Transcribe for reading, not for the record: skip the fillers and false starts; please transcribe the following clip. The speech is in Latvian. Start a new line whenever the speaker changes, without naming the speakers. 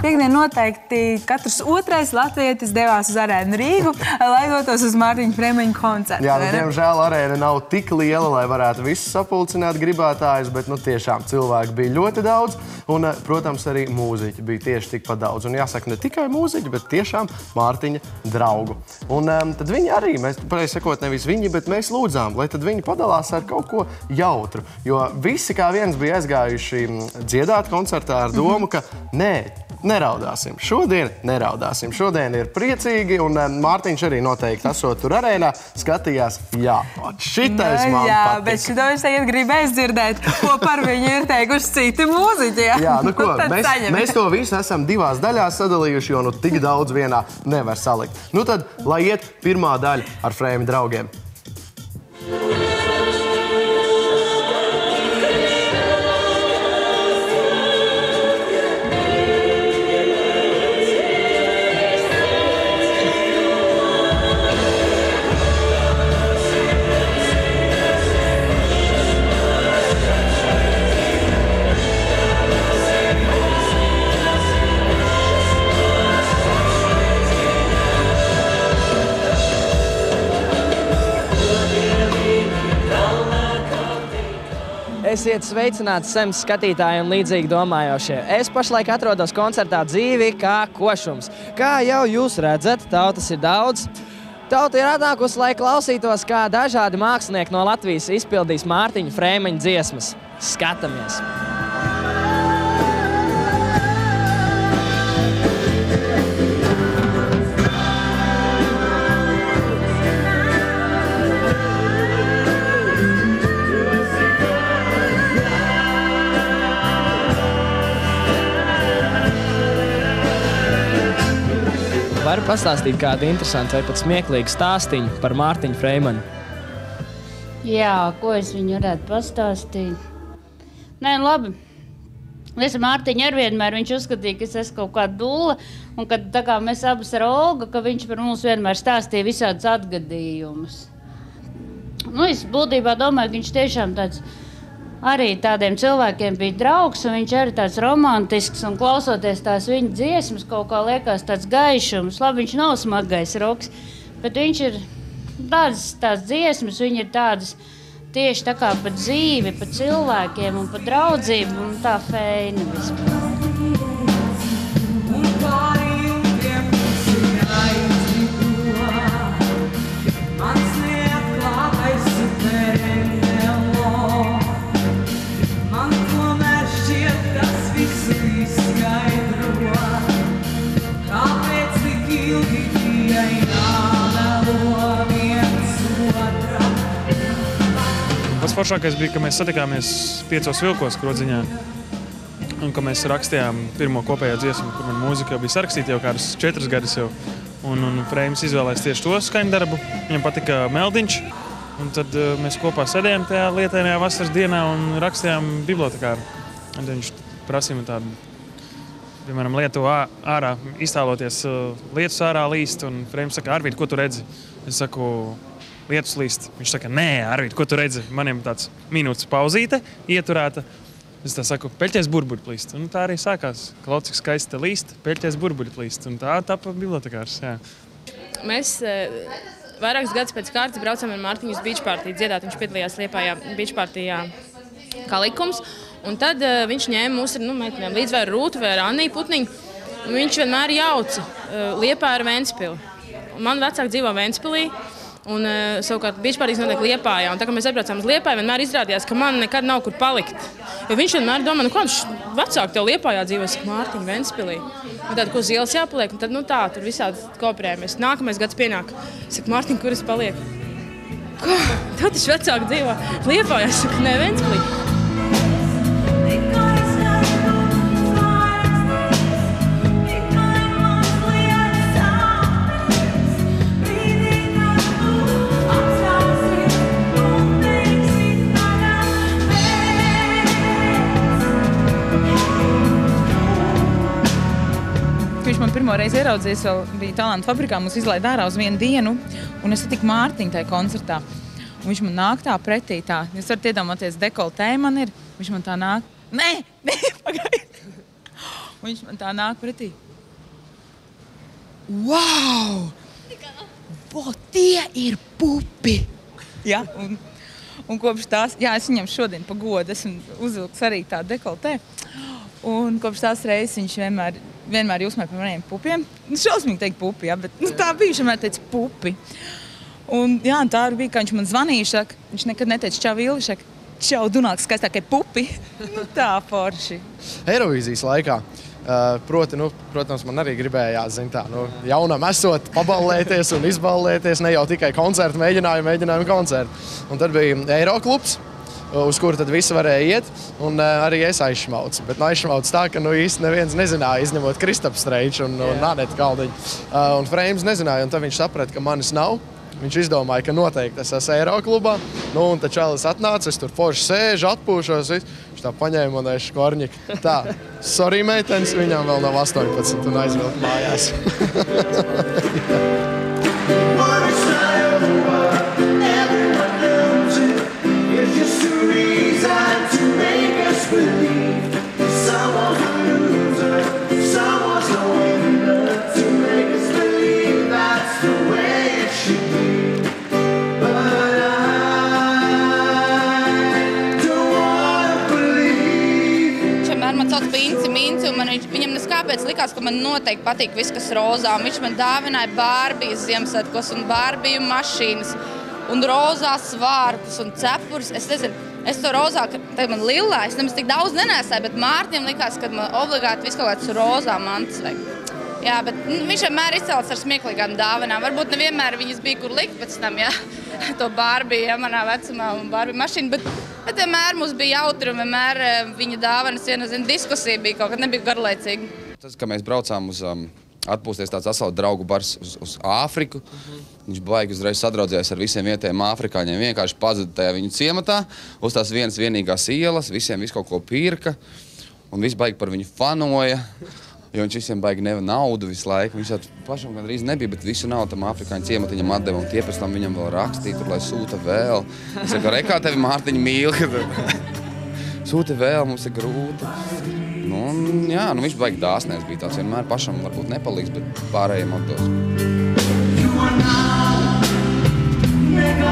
Piektdien noteikti katrs otrais latvietis devās uz arēnu Rīgu, lai dotos uz Mārtiņa Freimaņa koncertu.
Jā, diemžēl arēna nav tik liela, lai varētu visus sapulcināt gribētājus, bet tiešām cilvēki bija ļoti daudz un, protams, arī mūziķi bija tieši tikpat daudz. Un jāsaka, ne tikai mūziķi, bet tiešām Mārtiņa draugu. Un tad viņi arī, mēs pareizi sakot, nevis viņi, bet mēs lūdzām, lai tad viņi padalās ar kaut ko jautru. Jo visi kā viens bija aizgājuši dziedāt koncertā ar domu, ka neraudāsim. Šodien neraudāsim. Šodien ir priecīgi, un Mārtiņš arī noteikti esot tur arēnā, skatījās, jā, šitais man
jā,
patika.
Bet šito viņš tagad gribēs dzirdēt, ko par viņu ir teikuši citi mūziķi.
Jā, nu ko, mēs to visu esam divās daļās sadalījuši, jo tik daudz vienā nevar salikt. Nu tad, lai iet pirmā daļa ar Freima draugiem.
Esiet sveicināti zemes skatītāji un līdzīgi domājošie. Es pašlaik atrodos koncertā Dzīvi kā košums. Kā jau jūs redzat, tautas ir daudz. Tauta ir atnākusi, lai klausītos, kā dažādi mākslinieki no Latvijas izpildīs Mārtiņa Freimaņa dziesmas. Skatāmies! Varu pastāstīt kādu interesantu vai pat smieklīgu stāstiņu par Mārtiņu Freimanu?
Jā, ko es viņu varētu pastāstīt? Nē, labi. Es ar Mārtiņu arī vienmēr viņš uzskatīja, ka es esmu kaut kāda dulla, un kad tā kā mēs abas ar Olgu, ka viņš par mums vienmēr stāstīja visādus atgadījumus. Nu, es būtībā domāju, ka viņš tiešām tāds arī tādiem cilvēkiem bija draugs, un viņš arī tāds romantisks, un klausoties tās viņa dziesmas, kaut kā liekas tāds gaišums. Labi, viņš nav smagais roks, bet viņš ir tās dziesmas, viņi ir tādas tieši tā kā par dzīvi, par cilvēkiem un par draudzību, un tā feina vispār.
Pats foršākais bija, ka mēs satikāmies 5 vilkos Krodziņā un ka mēs rakstījām pirmo kopējo dziesmu, kur man mūzika jau bija sarakstīta jau kādus 4 gadus jau. Un Freims izvēlējās tieši to skaņdarbu. Viņam patika meldiņš. Un tad mēs kopā sēdējām tajā lietainajā vasaras dienā un rakstījām bibliotekāru. Un viņš prasīja man tādu, piemēram, lietu ārā, iztēloties lietus ārā līst. Un Freims saka, Arvīd, ko tu redzi? Es saku, lietus līst. Viņš saka, nē, Arvīd, ko tu redzi? Maniem tāds minūtes pauzīte ieturēta. Es tā saku, peļķēs burbuļi plīst. Un tā arī sākās. Klauc, cik skaisti te līst, peļķēs burbuļi plīst. Un tā tapa bibliotekārs, jā.
Mēs vairākus gadus pēc kārtas braucam ar Mārtiņu uz beach party dziedāt. Viņš piedalījās Liepājā beach partyjā kā likums. Un tad viņš ņēma mūs ar meitenēm līdz vai ar Rūtu vai ar Anniju Putniņu. Un viņš vienmēr jauca Liepāju ar Ventspili. Man vecāki dzīvo Ventspilī. Un savukārt beach partijas notiek Liepājā. Un tā kā mēs atbraucām uz Liepāju, vienmēr izrādījās, ka man nekad nav kur palikt. Jo viņš vienmēr domā, kāds vecāki tev Liepājā dzīvo, saka, Mārtiņa Ventspilī. Un tad, ko uz ielas jāpaliek, un tad tā, tur visādi kooperējamies. Nākamais gads pienāk. Saka, Mārtiņa, kur es palieku? Ko? Tev taču vecāki dzīvo Liepājā, saka, nē, Ventspilī.
Viņš man pirmo reizi ieraudzījis, vēl bija Talantu fabrikā, mums izlaida ārā uz vienu dienu, un es satiku Mārtiņu tajā koncertā. Un viņš man nāk tā pretī tā, jūs varat iedomāties, dekoltē man ir, viņš man tā nāk, nē, pagaidi. Un viņš man tā nāk pretī. Wow! Tie ir pupi! Ja, un kopš tās, jā, es viņam šodien pa godu esmu uzvilks arī tā dekoltē. Un kopš tās reizes viņš vienmēr jūsmē par maniem pupiem. Šausmīgi teikt pupi, ja, bet tā bija, vienmēr teica pupi. Un jā, tā arī bija, ka viņš man zvanīja, saka, viņš nekad neteica čau Vili, saka, čau Dunāks skaistākie pupi. Tā forši.
Eirovīzijas laikā. Protams, man arī gribējās, jaunam esot, paballēties un izballēties, ne jau tikai koncertu mēģinājumu koncertu. Un tad bija Eiroklubs, uz kuru tad visi varēja iet, un arī es aizšmaucu. Bet aizšmaucu tā, ka īsti neviens nezināja, izņemot Kristapu Streiču un Nānetu Kaldiņu. Un Freims nezināja, un tad viņš saprata, ka manis nav. Viņš izdomāja, ka noteikti es esmu Eiroklubā. Un tad čalis atnāca, es tur forši sēžu, atpūšos. Viņš tā paņēma un aiz škorņika. Tā, sorry, meitenes, viņam vēl nav 18 un aizvilk mājās.
Man sauc Minci, un viņam neskāpēc likās, ka man noteikti patīk viss, kas rozā. Viņš man dāvināja Bārbijas Ziemassvētkos un Bārbiju mašīnas, un rozā svārkus un cepurus. Es nezinu, es to rozā, tagad man lilā, es nemaz tik daudz nenēsāju, bet Mārtiņam likās, ka man obligāti viss kaut kāds rozā mantas vajag. Jā, bet viņš vienmēr izcēlās ar smieklīgām dāvanām. Varbūt nevienmēr viņas bija, kur likt pēc tam, jā, to Bārbiju, jā, manā vecumā un Bārbiju mašīnu, bet vienmēr mums bija jautri un vienmēr viņa dāvanas, ja nezinu, diskusija bija kaut kad, nebija garlaicīga.
Tas, ka mēs braucām uz atpūsties tāds asauta draugu bars uz Āfriku, viņš baigi uzreiz sadraudzējās ar visiem vietējiem āfrikāņiem, vienkārši pazuda tajā viņu ciematā, uz tās vienīgās ielas, visiem visu kaut ko pirka, un viss baigi par viņu fanoja. Jo viņš visiem baigi neva naudu visu laiku. Viņš jau pašam gandrīz nebija, bet visu naudu tam āfrikāņu ciematiņam atdeva. Un tie pēc tam viņam vēl rakstīja, tur, lai sūta vēl. Es saku, kā tevi Mārtiņa mīl, kad sūta vēl, mums ir grūti. Jā, viņš baigi dāsnēs bija tāds. Vienmēr pašam varbūt nepalīgs, bet pārējiem atdos.
Baby,